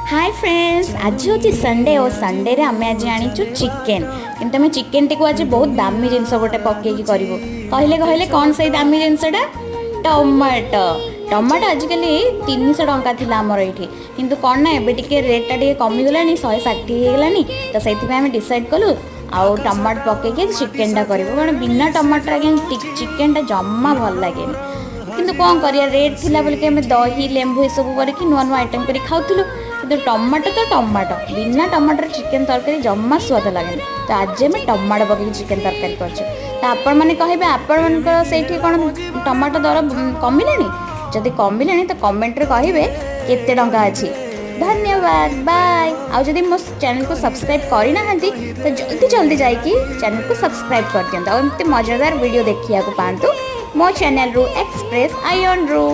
Hi friends, आज हूँ Sunday और संडे रे आम आज आनीचु चिकेन कि आम चिकेन टी आज बहुत दामी जिनस गोटे पकईकी करूँ कहले कहले कौन से दामी जिनसटा टमाटो। टमाटो आजिकल 300 टंका थी आमर ये किंतु कौन ना एबे रेटा टे कमिगला 160 होगलानी तो से आम डिसाइड कलु आउ टमाटो पकईकी चिकेनटा करूँ कारण बिना टमाटर आगे चिकेनटा जमा भल लगे किंतु कौन करिया रेट थिला बोल के हमें दही लेंबू ये सब करके नुआ नुआ आइटम कर खाऊलु किंतु टमाटो तो टमाटो बिना टमाटर चिकेन तरकारी जम्मा स्वाद लगे तो आज आम टमाटो पकई चिकेन तरकारी कर आपण मैंने कहे आपण मन से कौन टमाटो दर कमिले जदि कमिले तो कमेंट रे कहे केते टंका अच्छी। धन्यवाद बाय। आउ जदि मो चैनल को सब्सक्राइब करना तो जल्दी जल्दी जाइए चैनल को सब्सक्राइब कर दिखाँ और एमती मजेदार वीडियो देखा पातु मो चैनल रू एक्सप्रेस आयन रू।